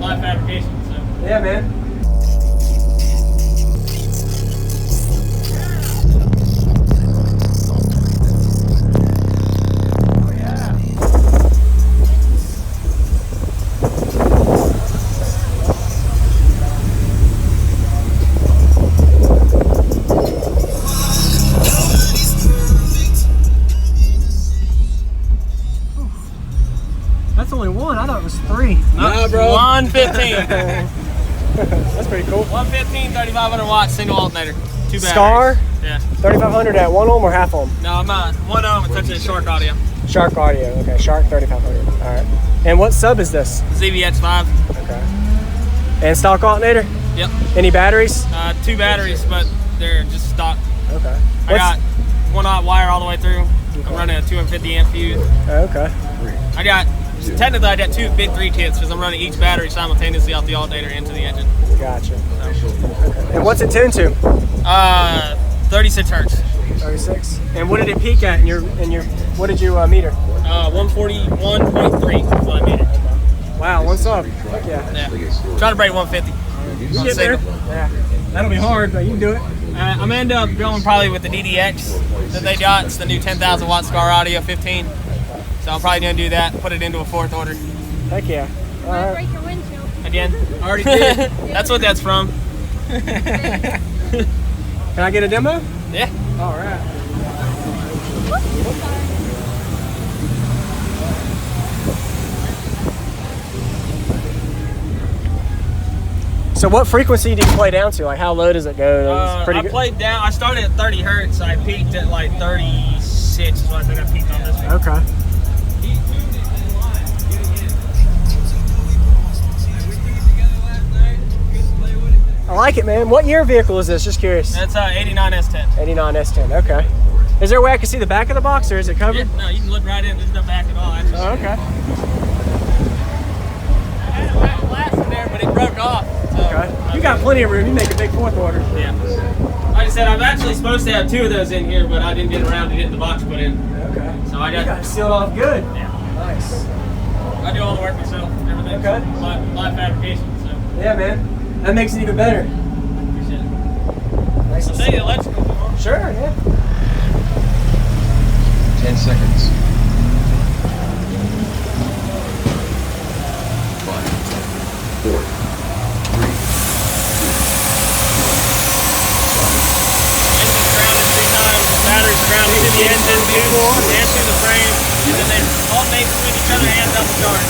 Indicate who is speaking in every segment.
Speaker 1: live fabrication. So.
Speaker 2: Yeah, man. That's only one. I thought it was three.
Speaker 1: Nah, bro. 115.
Speaker 2: That's pretty cool.
Speaker 1: 115, 3,500 watts, single alternator. 2 batteries.
Speaker 2: Skar?
Speaker 1: Yeah.
Speaker 2: 3,500 at 1 ohm or half ohm?
Speaker 1: No, I'm not. 1 ohm, it's actually Shark audio.
Speaker 2: Shark audio. Okay, Shark 3,500. All right. And what sub is this?
Speaker 1: ZvX 5.
Speaker 2: Okay. And stock alternator?
Speaker 1: Yep.
Speaker 2: Any batteries?
Speaker 1: 2 batteries, but they're just stock.
Speaker 2: Okay.
Speaker 1: I got 1/0 wire all the way through. Okay. I'm running a 250 amp fuse.
Speaker 2: Okay.
Speaker 1: Technically, I got 2 big 3 kits because I'm running each battery simultaneously off the alternator into the engine.
Speaker 2: Gotcha.
Speaker 1: So.
Speaker 2: Okay. And what's it tuned to?
Speaker 1: 36 hertz.
Speaker 2: 36. And what did it peak at in your what did you meter?
Speaker 1: 141.3 is what I metered.
Speaker 2: Wow, one sub. Heck yeah.
Speaker 1: Trying to break 150.
Speaker 2: You get there. Yeah. That'll be hard, but you can do it.
Speaker 1: I'm gonna end up going probably with the DDX that they got. It's the new 10,000 watt Skar audio 15. So I'm probably gonna do that, put it into a 4th order.
Speaker 2: Heck yeah.
Speaker 3: All right. Break your windshield.
Speaker 1: Again? I already did. That's what that's from.
Speaker 2: Can I get a demo?
Speaker 1: Yeah.
Speaker 2: All right. So what frequency do you play down to? Like how low does it go?
Speaker 1: I played down, I started at 30 hertz. I peaked at like 36 is what I think I peaked on this one.
Speaker 2: Okay. I like it, man. What year vehicle is this? Just curious.
Speaker 1: That's 89 S10.
Speaker 2: 89 S10, okay. Is there a way I can see the back of the box, or is it covered?
Speaker 1: Yeah, no, you can look right in. There's no back at all, actually.
Speaker 2: Oh, okay.
Speaker 1: I had a back glass in there, but it broke off. So
Speaker 2: Okay. You got plenty of room. You make a big 4th order.
Speaker 1: Yeah. Like I said, I'm actually supposed to have 2 of those in here, but I didn't get around to getting the box put in.
Speaker 2: Okay.
Speaker 1: So I got
Speaker 2: it sealed off good.
Speaker 1: Yeah.
Speaker 2: Nice.
Speaker 1: I do all the work myself. Everything.
Speaker 2: Okay.
Speaker 1: Live fabrication. So.
Speaker 2: Yeah, man. That makes it even better.
Speaker 1: Appreciate it.
Speaker 2: Nice.
Speaker 1: I'll say the electrical.
Speaker 2: Sure, yeah.
Speaker 4: 10 seconds. 5, 4, 3.
Speaker 1: Engine's grounded 3 times. The batteries are grounded to the engine, and to the frame, and then they alternate between each other and double charge.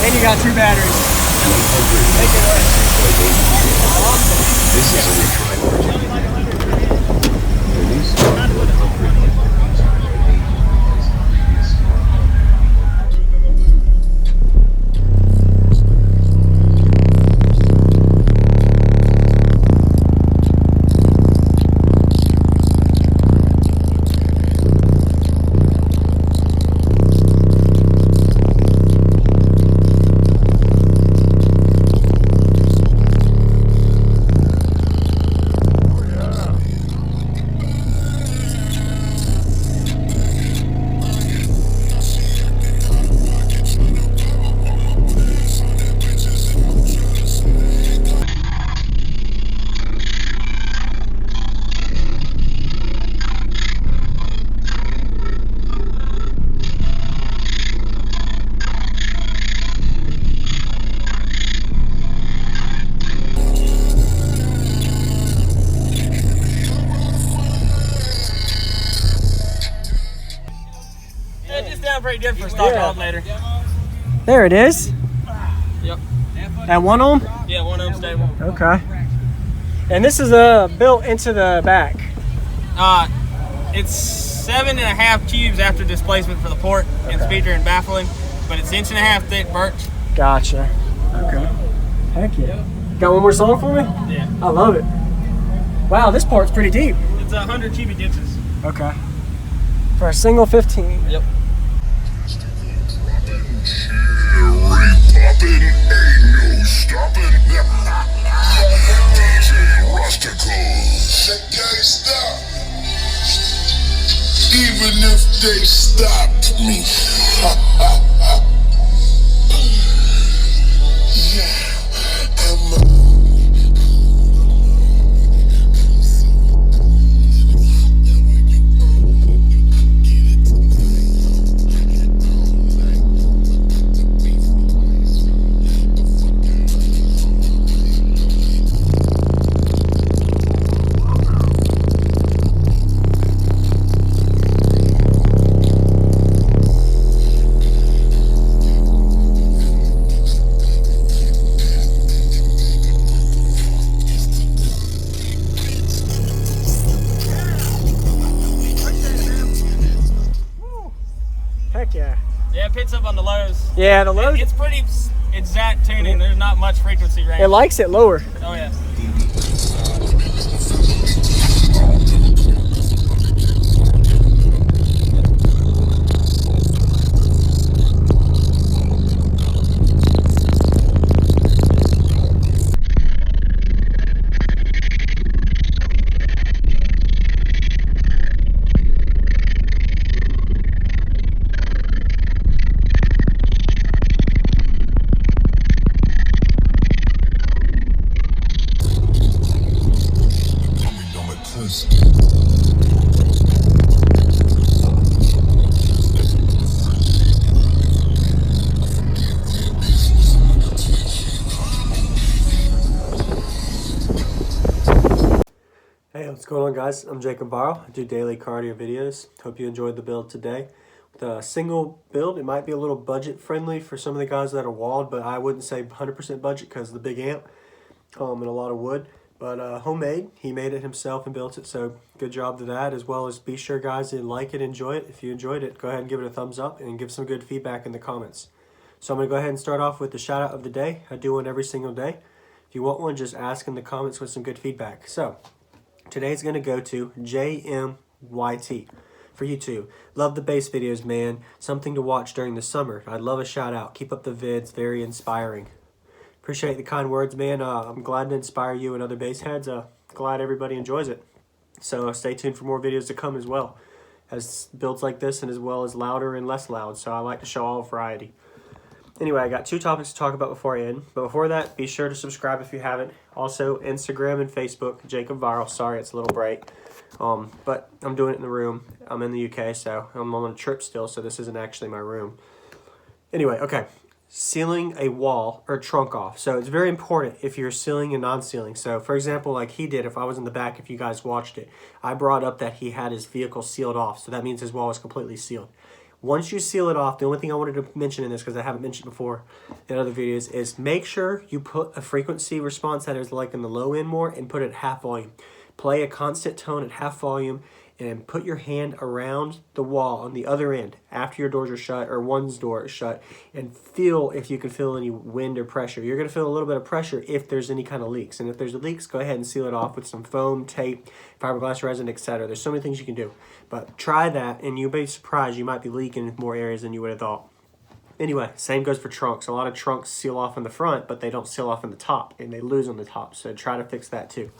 Speaker 2: And you got 2 batteries. Make it work. Awesome.
Speaker 4: This is a retried version. Release 100.
Speaker 1: Pretty good for a stock alternator.
Speaker 2: There it is.
Speaker 1: Yep.
Speaker 2: At 1 ohm?
Speaker 1: Yeah, 1 ohm stable.
Speaker 2: Okay. And this is built into the back.
Speaker 1: It's 7.5 cubes after displacement for the port and speaker and baffling, but it's 1.5 inch thick birch.
Speaker 2: Gotcha. Okay. Heck yeah. Got one more song for me?
Speaker 1: Yeah.
Speaker 2: I love it. Wow, this part's pretty deep.
Speaker 1: It's 100 cubic inches.
Speaker 2: Okay. For a single 15.
Speaker 1: Yep.
Speaker 5: Poppin', ain't no stopping. DJ Rusticles. They can't stop. Even if they stopped me.
Speaker 2: Heck yeah.
Speaker 1: Yeah, it picks up on the lows.
Speaker 2: Yeah, the lows.
Speaker 1: It's pretty exact tuning. There's not much frequency range.
Speaker 2: It likes it lower.
Speaker 1: Oh yeah.
Speaker 3: Hey, what's going on, guys? I'm JacobViral. I do daily cardio videos. Hope you enjoyed the build today. With a single build, it might be a little budget friendly for some of the guys that are walled, but I wouldn't say 100% budget because of the big amp and a lot of wood. But homemade, he made it himself and built it, so good job to that, as well as be sure, guys, to like it, enjoy it. If you enjoyed it, go ahead and give it a thumbs up and give some good feedback in the comments. So I'm going to go ahead and start off with the shout out of the day. I do one every single day. If you want one, just ask in the comments with some good feedback. So today's going to go to JMYT for YouTube. Love the bass videos, man. Something to watch during the summer. I'd love a shout out. Keep up the vids. Very inspiring. Appreciate the kind words, man. I'm glad to inspire you and other bass heads. Glad everybody enjoys it. So stay tuned for more videos to come as well, as builds like this and as well as louder and less loud. So I like to show all variety. Anyway, I got two topics to talk about before I end. But before that, be sure to subscribe if you haven't. Also, Instagram and Facebook, JacobViral. Sorry, it's a little bright. But I'm doing it in the room. I'm in the UK, so I'm on a trip still, so this isn't actually my room. Anyway, okay. Sealing a wall or trunk off. So it's very important if you're sealing and non-sealing. So for example, like he did, if I was in the back, if you guys watched it, I brought up that he had his vehicle sealed off. So that means his wall is completely sealed. Once you seal it off, the only thing I wanted to mention in this, because I haven't mentioned before in other videos, is make sure you put a frequency response that is like in the low end more and put it at half volume. Play a constant tone at half volume and put your hand around the wall on the other end after your doors are shut or one's door is shut, and feel if you can feel any wind or pressure. You're going to feel a little bit of pressure if there's any kind of leaks. And if there's leaks, go ahead and seal it off with some foam, tape, fiberglass resin, etc. There's so many things you can do. But try that and you'll be surprised. You might be leaking in more areas than you would have thought. Anyway, same goes for trunks. A lot of trunks seal off in the front, but they don't seal off in the top, and they lose on the top. So try to fix that too,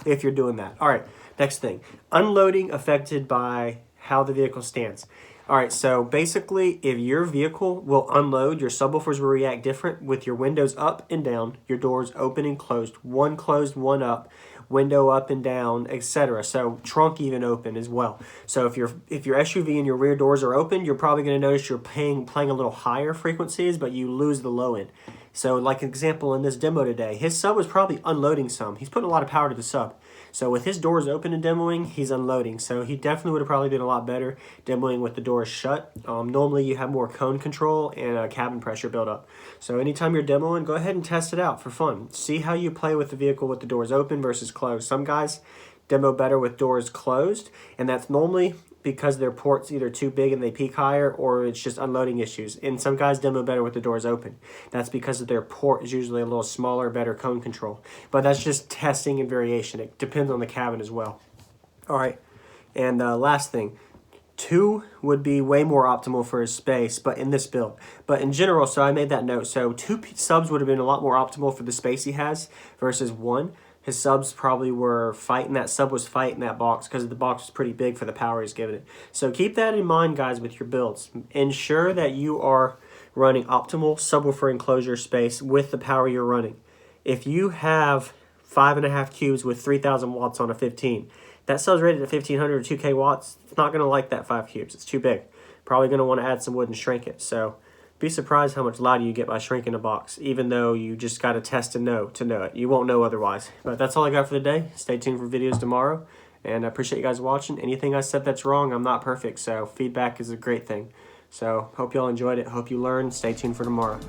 Speaker 3: if you're doing that. All right, next thing. Unloading affected by how the vehicle stands. All right, so basically, if your vehicle will unload, your subwoofers will react different with your windows up and down, your doors open and closed, one up, window up and down, etc. So trunk even open as well. So if your SUV and your rear doors are open, you're probably going to notice you're playing a little higher frequencies, but you lose the low end. So like an example in this demo today, his sub was probably unloading some. He's putting a lot of power to the sub. So with his doors open and demoing, he's unloading. So he definitely would have probably been a lot better demoing with the doors shut. Normally you have more cone control and cabin pressure buildup. So anytime you're demoing, go ahead and test it out for fun. See how you play with the vehicle with the doors open versus closed. Some guys demo better with doors closed, and that's normally because their port's either too big and they peak higher, or it's just unloading issues. And some guys demo better with the doors open. That's because of their port is usually a little smaller, better cone control. But that's just testing and variation. It depends on the cabin as well. All right, and last thing. 2 would be way more optimal for his space, but in this build. But in general, so I made that note. So 2 subs would have been a lot more optimal for the space he has versus 1. His subs probably were fighting, that sub was fighting that box because the box was pretty big for the power he's giving it. So keep that in mind, guys, with your builds. Ensure that you are running optimal subwoofer enclosure space with the power you're running. If you have 5.5 cubes with 3,000 watts on a 15, that sub's rated at 1,500 or 2K watts, it's not going to like that 5 cubes. It's too big. Probably going to want to add some wood and shrink it. So be surprised how much louder you get by shrinking a box, even though you just got to test and know to know it. You won't know otherwise. But that's all I got for the day. Stay tuned for videos tomorrow, and I appreciate you guys watching. Anything I said that's wrong, I'm not perfect, so feedback is a great thing. So hope y'all enjoyed it. Hope you learned. Stay tuned for tomorrow.